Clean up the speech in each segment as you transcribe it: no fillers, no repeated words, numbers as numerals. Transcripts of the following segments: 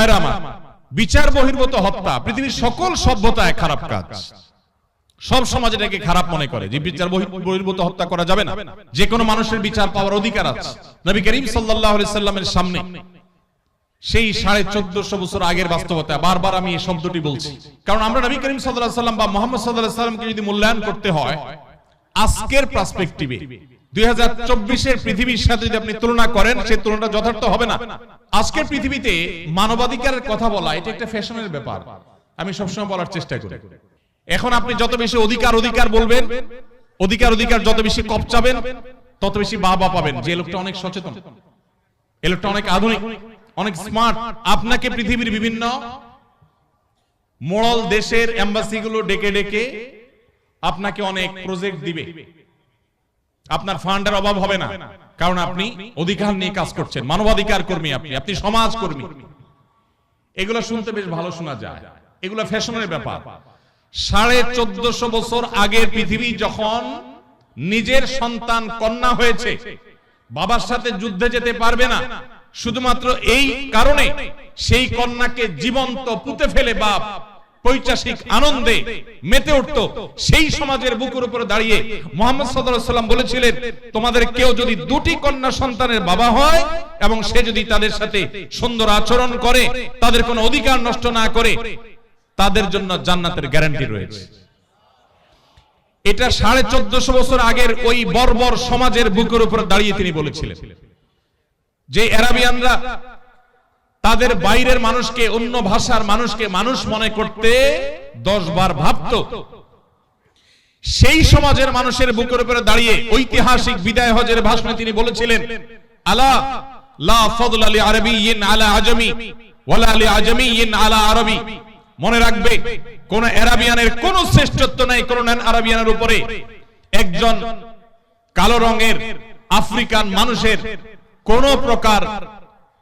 ভাইরা আমার, বিচার বহির্ভূত হত্যা পৃথিবীর সকল সভ্যতায় খারাপ কাজ। সব সমাজ এটাকে খারাপ মনে করে যে বিচার বহির্ভূত হত্যা করা যাবে না, যে কোনো মানুষের বিচার পাওয়ার অধিকার আছে। নবী করিম সাল্লাল্লাহু আলাইহি সাল্লামের সামনে সেই 1450 বছর আগের বাস্তবতা, বারবার আমি এই শব্দটি বলছি, কারণ আমরা নবী করিম সাল্লাল্লাহু আলাইহি সাল্লাম বা মুহাম্মদ সাল্লাল্লাহু আলাইহি সাল্লামকে যদি মূল্যায়ন করতে হয় আজকের পার্সপেক্টিভে 2024 পৃথিবীর সাথে যদি আপনি তুলনা করেন, সেই তুলনাটা যথার্থ হবে না। আজকের পৃথিবীতে মানবাধিকারের কথা বলা এটা একটা ফ্যাশনের ব্যাপার, আমি সবসময় বলার চেষ্টা করি। এখন আপনি যত বেশি অধিকার বলবেন, অধিকার যত বেশি কপচাবেন, তত বেশি বাহবা পাবেন যে লোকটা অনেক সচেতন, এই লোকটা অনেক আধুনিক, অনেক স্মার্ট। আপনাকে পৃথিবীর বিভিন্ন মোড়ল দেশের এম্বাসিগুলো ডেকে ডেকে আপনাকে অনেক প্রজেক্ট দিবে, আপনার ফান্ডের অভাব হবে না, কারণ আপনি অধিকার নিয়ে কাজ করছেন, মানবাধিকার কর্মী, আপনি সমাজ কর্মী। এগুলো শুনতে বেশ ভালো শোনা যায়, এগুলো ফ্যাশনের ব্যাপার। 1450 বছর আগের পৃথিবী যখন নিজের সন্তান কন্যা হয়েছে, বাবার সাথে যুদ্ধে যেতে পারবে না, শুধুমাত্র এই কারণে সেই কন্যাকে জীবন্ত পুঁতে ফেলে বাপ পৈশাচিক আনন্দে মেতে উঠত, সেই সমাজের বুকের উপরে দাঁড়িয়ে মুহাম্মদ সাল্লাল্লাহু আলাইহি সাল্লাম বলেছিলেন, তোমাদের কেউ যদি দুটি কন্যা সন্তানের বাবা হয় এবং সে যদি তাদের সাথে সুন্দর আচরণ করে, তাদের কোনো অধিকার নষ্ট না করে, তাদের জন্য জান্নাতের গ্যারান্টি রয়েছে। এটা 1450 বছর আগের ওই বর্বর সমাজের বুকের উপরে দাঁড়িয়ে তিনি বলেছিলেন। যে আরাবিয়ানরা তাদের বাইরের মানুষকে, অন্য ভাষার মানুষকে মানুষ মনে করতে 10 বার ভাবতো, সেই সমাজের মানুষের বুকের উপরে দাঁড়িয়ে ঐতিহাসিক বিদায় হজের ভাষণে তিনি বলেছিলেন, আলা লা ফাদলা লি আরাবিয়্যিন আলা আজমি ওয়ালা লি আজমিয়্যিন আলা আরবি। মনে রাখবে, কোন আরাবিয়ানের কোন শ্রেষ্ঠত্ব নাই কোন নন আরাবিয়ানের উপরে। একজন কালো রঙের আফ্রিকান মানুষের কোন প্রকার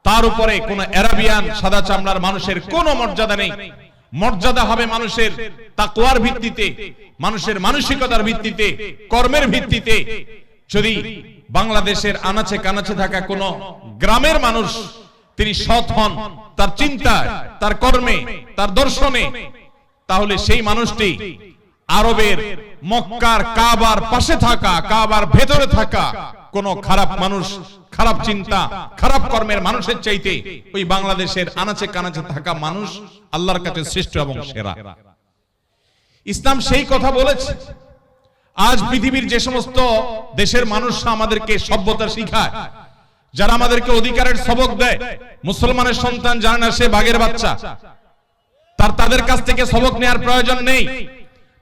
তার উপরে কোন আরাবিয়ান সাদা চামড়ার মানুষের কোনো মর্যাদা নেই। মর্যাদা হবে মানুষের তাকওয়ার ভিত্তিতে, মানুষের মানসিকতার ভিত্তিতে, কর্মের ভিত্তিতে। যদি বাংলাদেশের আনাচে কানাচে থাকা কোন গ্রামের মানুষ তিনি সৎ হন তার চিন্তায়, তার কর্মে, তার দর্শনে, তাহলে সেই মানুষটি আরবের মক্কার কাবার পাশে থাকা, কাবার ভেতরে থাকা কোন খারাপ মানুষ, খারাপ চিন্তা, খারাপ কর্মের মানুষের চাইতে ওই বাংলাদেশের আনাচে কানাচে থাকা মানুষ আল্লাহর কাছে শ্রেষ্ঠ এবং সেরা। ইসলাম সেই কথা বলেছে। আজ পৃথিবীর যে সমস্ত দেশের মানুষরা আমাদেরকে সভ্যতা শিখায়, যারা আমাদেরকে অধিকারের সবক দেয়, মুসলমানের সন্তান জানে না সে বাঘের বাচ্চা, তাদের কাছ থেকে সবক নেওয়ার প্রয়োজন নেই।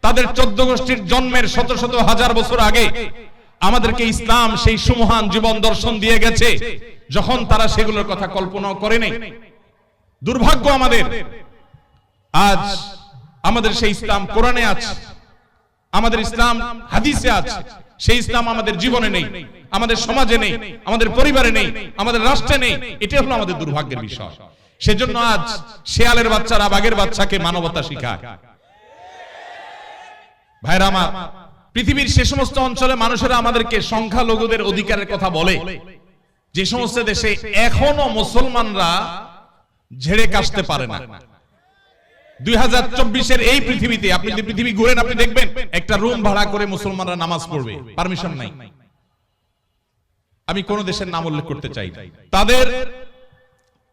তাদের 14 গোষ্ঠীর জন্মের শত শত হাজার বছর আগে আমাদেরকে ইসলাম সেই সুমহান জীবন দর্শন দিয়ে গেছে, যখন তারা সেগুলোর কথা কল্পনাও করেনি। দুর্ভাগ্য আমাদের, আজ আমাদের সেই ইসলাম কোরআনে আছে, আমাদের ইসলাম হাদিসে আছে, সেই ইসলাম আমাদের জীবনে নেই, আমাদের সমাজে নেই, আমাদের পরিবারে নেই, আমাদের রাষ্ট্রে নেই। এটা হলো আমাদের দুর্ভাগ্যের বিষয়। সেজন্য আজ শেয়ালের বাচ্চারা বাঘের বাচ্চাকে মানবতা শিখায়। ভাইরা আমার, পৃথিবীর সে সমস্ত অঞ্চলে মানুষেরা আমাদেরকে সংখ্যালঘুদের অধিকারের কথা বলে, যে সমস্ত দেশে এখনো মুসলমানরা ঝেড়ে কাশতে পারে না। 2024 এই পৃথিবীতে আপনি যদি পৃথিবী ঘুরেন, আপনি দেখবেন একটা রুম ভাড়া করে মুসলমানরা নামাজ পড়বে, পারমিশন নাই। আমি কোন দেশের নাম উল্লেখ করতে চাই। তাদের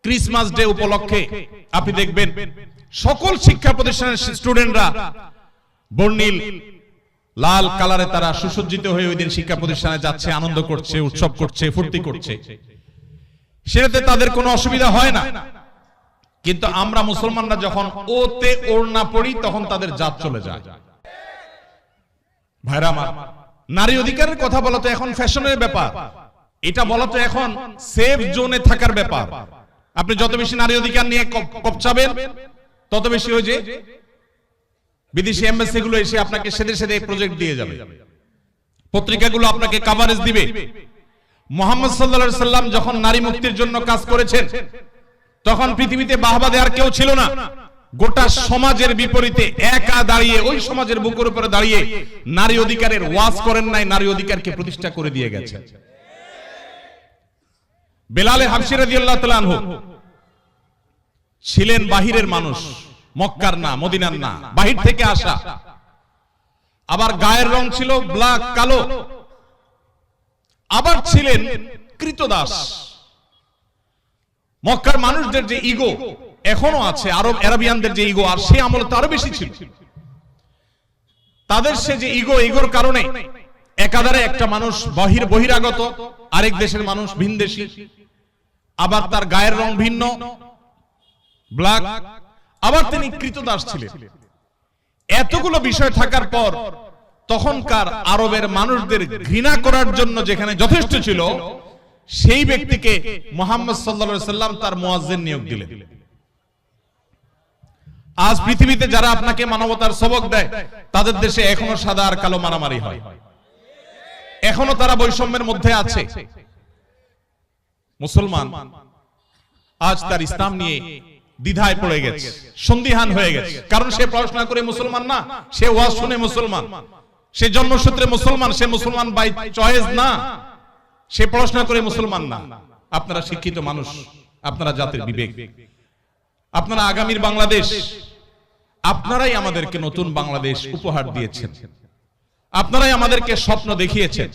ক্রিসমাস ডে উপলক্ষে আপনি দেখবেন সকল শিক্ষা প্রতিষ্ঠানের স্টুডেন্টরা বর্ণিল লাল কালারে তারা সুসজ্জিত হয়ে ওই দিন শিক্ষা প্রতিষ্ঠানে যাচ্ছে, আনন্দ করছে, উৎসব করছে, ফুর্তি করছে, সেটাতে তাদের কোনো অসুবিধা হয় না। কিন্তু আমরা মুসলমানরা যখন ওতে ওড়না পড়ি, তখন তাদের জাত চলে যায়। ভাইরা আমার, নারী অধিকারের কথা বলা তো এখন ফ্যাশনের ব্যাপার, এটা বলা তো এখন সেফ জোনে থাকার ব্যাপার। আপনি যত বেশি নারী অধিকার নিয়ে কপচাবেন, তত বেশি ওই যে বিদেশি এমবাসি গুলো এসে আপনাকে সেদে সেদে প্রজেক্ট দিয়ে যাবে, পত্রিকাগুলো আপনাকে কভারেজ দিবে। মুহাম্মদ সাল্লাল্লাহু আলাইহি সাল্লাম যখন নারী মুক্তির জন্য কাজ করেছেন, তখন পৃথিবীতে বাহবা দেওয়ার কেউ ছিল না। গোটা সমাজের বিপরীতে একা দাঁড়িয়ে, ওই সমাজের বুকের উপরে দাঁড়িয়ে নারী অধিকারের ওয়াজ করেন নাই, নারী অধিকারকে প্রতিষ্ঠা করে দিয়ে গেছেন। বেলাল হাবশী রাদিয়াল্লাহু তাআলা আনহু ছিলেন বাহিরের মানুষ, মক্কার না, মদিনার না, বাহির থেকে আসা। আবার গায়ের রং ছিল ব্ল্যাক, কালো। আবার ছিলেন কৃতদাস। মক্কার মানুষদের যে ইগো এখনো আছে, আরব আরাবিয়ানদের যে ইগো আর সে আমলে তো আরো বেশি ছিল। তাদের সে যে ইগোর কারণে একাধারে একটা মানুষ বহিরাগত, আরেক দেশের মানুষ, ভিনদেশী, আবার তার গায়ের রং ভিন্ন, ব্ল্যাক, আবার তিনি কৃতদাস ছিলেন। এতগুলো বিষয় থাকার পর তখনকার আরবের মানুষদের ঘৃণা করার জন্য যেখানে যথেষ্ট ছিল, সেই ব্যক্তিকে মুহাম্মদ সাল্লাল্লাহু আলাইহি সাল্লাম তার মুয়াজ্জিন নিয়োগ দিলেন। আজ পৃথিবীতে যারা আপনাকে মানবতার সবক দেয়, তাদের দেশে এখনো সাদা আর কালো মারামারি হয়, এখনো তারা বৈষম্যের মধ্যে আছে। মুসলমান আজ তার ইসলাম নিয়ে দ্বিধায় পড়ে গেছে, সন্দিহান হয়ে গেছে। কারণ সে পড়াশোনা করে মুসলমান না, সে ওয়াজ শুনে মুসলমান, সে জন্মসূত্রে মুসলমান, সে মুসলমান বাই চয়েস না, সে পড়াশোনা করে মুসলমান না। আপনারা শিক্ষিত মানুষ, আপনারা জাতির বিবেক, আপনারা আগামীর বাংলাদেশ, আপনারাই আমাদেরকে নতুন বাংলাদেশ উপহার দিয়েছেন, আপনারাই আমাদেরকে স্বপ্ন দেখিয়েছেন।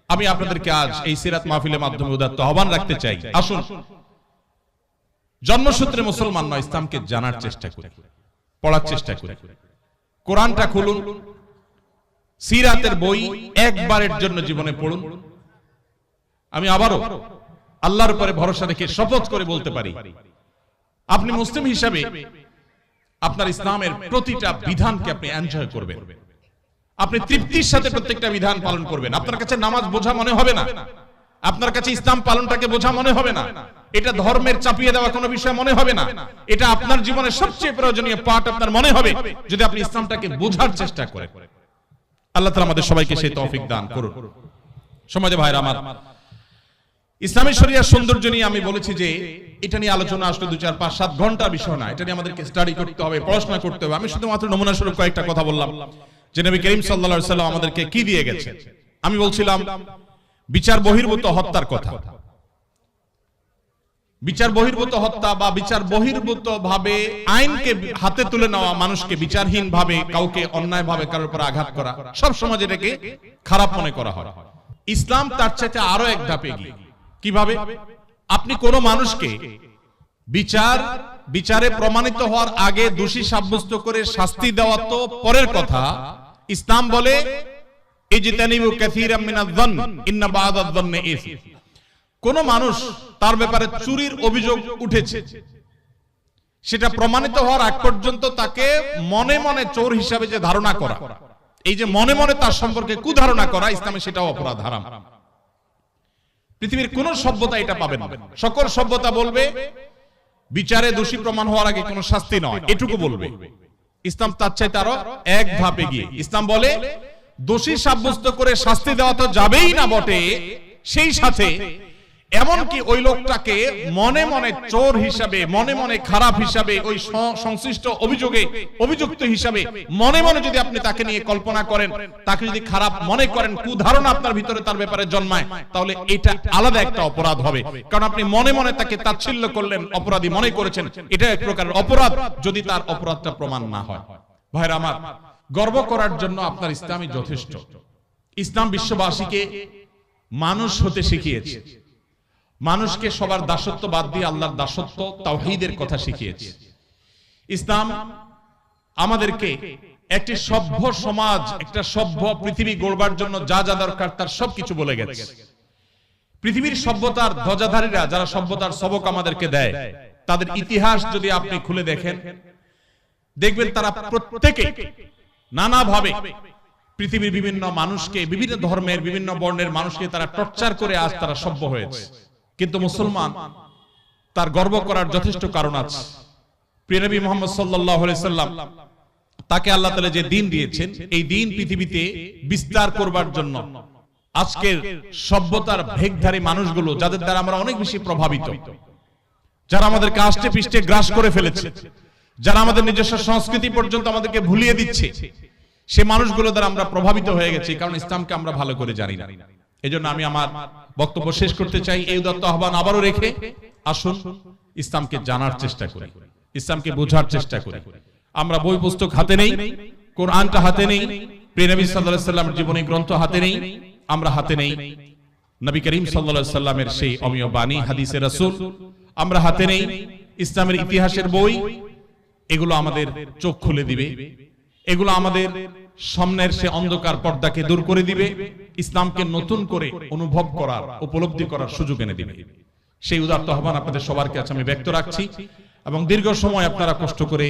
আমি আপনাদেরকে আজ এই সিরাত মাহফিলের মাধ্যমে উদাত্ত আহ্বান রাখতে চাই, আসুন জন্মসূত্রে মুসলমান নয়, ইসলামকে জানার চেষ্টা করি, পড়ার চেষ্টা করি। কোরআনটা খুলুন, সিরাতের বই একবারের জন্য জীবনে পড়ুন। আমি আবারও আল্লাহর উপরে ভরসা রেখে শপথ করে বলতে পারি, আপনি মুসলিম হিসাবে আপনার ইসলামের প্রতিটা বিধানকে আপনি এনজয় করবেন, আপনি তৃপ্তির সাথে প্রত্যেকটা বিধান পালন করবেন। আপনার কাছে নামাজ বোঝা মনে হবে না, আপনার কাছে ইসলাম পালনটাকে বোঝা মনে হবে না, এটা ধর্মের চাপিয়ে দেওয়া কোনো বিষয় মনে হবে না, এটা আপনার জীবনের সবচেয়ে প্রয়োজনীয় পার্ট আপনার মনে হবে যদি আপনি ইসলামটাকে বোঝার চেষ্টা করেন। আল্লাহ তাআলা আমাদের সবাইকে সেই তৌফিক দান করুন। সমাজে ভাইরা আমার, ইসলামী শরিয়ার সৌন্দর্য নিয়ে আমি বলেছি যে এটা নিয়ে আলোচনা আসলে 2, 4, 5, 7 ঘন্টার বিষয় না, এটা নিয়ে আমাদেরকে স্টাডি করতে হবে, পড়াশোনা করতে হবে। আমি শুধুমাত্র নমুনা স্বরূপ কয়েকটা কথা বললাম যে নবী করিম সাল্লাল্লাহু আলাইহি সাল্লাম আমাদেরকে কি দিয়ে গেছেন। আমি বলছিলাম বিচার বহির্ভূত হত্যার কথা। বিচার বহির্ভূত হত্যা বা বিচার বহির্ভূত ভাবে আইনকে হাতে তুলে নেওয়া, মানুষকে বিচারহীন ভাবে কাউকে অন্যায় ভাবে কারোর উপর আঘাত করা, সব সমাজে এটাকে খারাপ মনে করা হয়। ইসলাম তার চাইতে আরো এক ধাপ এগিয়ে। কিভাবে? আপনি কোন মানুষকে বিচারে প্রমাণিত হওয়ার আগে দোষী সাব্যস্ত করে শাস্তি দেওয়া তো পরের কথা। ইসলাম বলে ইজতানিবু কাসীরাম মিনায-যন্ন ইন্না বা'দায-যন্নি ইসম। কোন মানুষ তার ব্যাপারে চুরির অভিযোগ উঠেছে, সেটা প্রমাণিত হওয়ার আগ পর্যন্ত তাকে মনে মনে চোর হিসাবে যে ধারণা করা, এই যে মনে মনে তার সম্পর্কে কুধারণা করা, ইসলামে সেটাও অপরাধ, হারাম। পৃথিবীর কোন সভ্যতা এটা পাবেন না। সকল সভ্যতা বলবে বিচারে দোষী প্রমাণ হওয়ার আগে কোনো শাস্তি নয়, এটুকু বলবে। ইসলাম তার চাইতে আরো এক ধাপ এগিয়ে। ইসলাম বলে দোষী সাব্যস্ত করে শাস্তি দেওয়া তো যাবেই না বটে, সেই সাথে এমনকি ওই লোকটাকে মনে মনে চোর হিসাবে, মনে মনে খারাপ হিসাবে, ওই সংশ্লিষ্ট অভিযোগে অভিযুক্ত হিসাবে মনে মনে যদি আপনি তাকে নিয়ে কল্পনা করেন, তাকে যদি খারাপ মনে করেন, কুধারণা আপনার ভিতরে তার ব্যাপারে জন্মায়, তাহলে এটা আলাদা একটা অপরাধ হবে। কারণ আপনি মনে মনে তাকে তাচ্ছিল্য করলেন, অপরাধী মনে করেছেন, এটা এক প্রকারের অপরাধ যদি তার অপরাধটা প্রমাণ না হয়। ভাইরা আমার, গর্ব করার জন্য আপনার ইসলামই যথেষ্ট। ইসলাম বিশ্ববাসীকে মানুষ হতে শিখিয়েছে, মানুষকে সবার দাসত্ব বাদ দিয়ে আল্লাহর দাসত্ব, তাওহীদের কথা শিখিয়েছে। ইসলাম আমাদেরকে একটি সভ্য সমাজ, একটা সভ্য পৃথিবী গড়বার জন্য যা যা দরকার তার সবকিছু বলে গেছে। পৃথিবীর সভ্যতার ধ্বজাধারীরা যারা সভ্যতার সবক আমাদেরকে দেয়, তাদের ইতিহাস যদি আপনি খুলে দেখেন, দেখবেন তারা প্রত্যেকে নানাভাবে পৃথিবীর বিভিন্ন মানুষকে, বিভিন্ন ধর্মের, বিভিন্ন বর্ণের মানুষকে তারা টর্চার করে আজ তারা সভ্য হয়েছে। কিন্তু মুসলমান, তার গর্ব করার যথেষ্ট কারণ আছে। প্রিয় নবী মুহাম্মদ সাল্লাল্লাহু আলাইহি সাল্লাম, তাকে আল্লাহ তাআলা যে দ্বীন দিয়েছেন, এই দ্বীন পৃথিবীতে বিস্তার করবার জন্য আজকের সভ্যতার ভেগধারী মানুষগুলো, যাদের দ্বারা আমরা অনেক বেশি প্রভাবিত, যারা আমাদেরকে আষ্টে পৃষ্ঠে গ্রাস করে ফেলেছে, যারা আমাদের নিজস্ব সংস্কৃতি পর্যন্ত আমাদেরকে ভুলিয়ে দিচ্ছে, সে মানুষগুলো দ্বারা আমরা প্রভাবিত হয়ে গেছি, কারণ ইসলামকে আমরা ভালো করে জানি না। এজন্য আমি আমার বক্তব্য শেষ করতে চাই এই উদাত্ত আহ্বান আবারও রেখে, আসুন ইসলামকে জানার চেষ্টা করি, ইসলামকে বোঝার চেষ্টা করি। আমরা বই পুস্তক হাতে নেই, কোরআনটা হাতে নেই, প্রিয় নবী সাল্লাল্লাহু আলাইহি সাল্লামের জীবনী গ্রন্থ হাতে নেই, আমরা হাতে নেই নবী করিম সাল্লাল্লাহু আলাইহি সাল্লামের সেই অমীয় বাণী হাদিসে রাসূল, আমরা হাতে নেই ইসলামের ইতিহাসের বই। এগুলো আমাদের চোখ খুলে দিবে, এগুলো আমাদের সামনের সে অন্ধকার পর্দাকে দূর করে দিবে, ইসলামকে নতুন করে অনুভব করার, উপলব্ধি করার সুযোগ এনে দিবে। সেই উদাত্ত আহ্বান আপনাদের সবার কাছে আমি ব্যক্ত রাখছি। এবং দীর্ঘ সময় আপনারা কষ্ট করে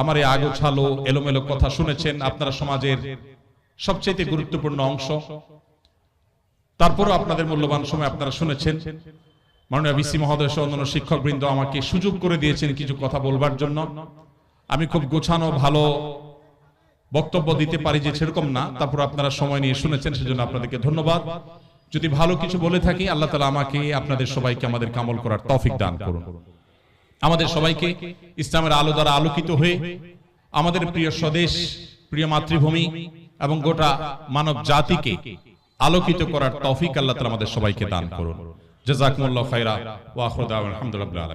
আমার এই আগোছালো এলোমেলো কথা শুনেছেন, আপনারা সমাজের সবচেয়ে গুরুত্বপূর্ণ অংশ, তারপরও আপনাদের মূল্যবান সময় আপনারা শুনেছেন। মাননীয় ভিসি মহোদয় সহ অন্যান্য শিক্ষকবৃন্দ আমাকে সুযোগ করে দিয়েছেন কিছু কথা বলবার জন্য। আমি খুব গোছানো ভালো বক্তব্য দিতে পারি যে সেরকম না, তারপর আপনারা সময় নিয়ে শুনেছেন, সেজন্য আপনাদেরকে ধন্যবাদ। যদি ভালো কিছু বলে থাকি, আল্লাহ তাআলা আমাকে আপনাদের সবাইকে আমাদের আমল করার তৌফিক দান করুন। আমাদের সবাইকে ইসলামের আলো দ্বারা আলোকিত হয়ে আমাদের প্রিয় স্বদেশ, প্রিয় মাতৃভূমি এবং গোটা মানব জাতিকে আলোকিত করার তৌফিক আল্লাহ তাআলা আমাদের সবাইকে দান করুন। জাযাকুমুল্লাহু খাইরা ওয়া আখিরু দাওয়ানা আলহামদুলিল্লাহ।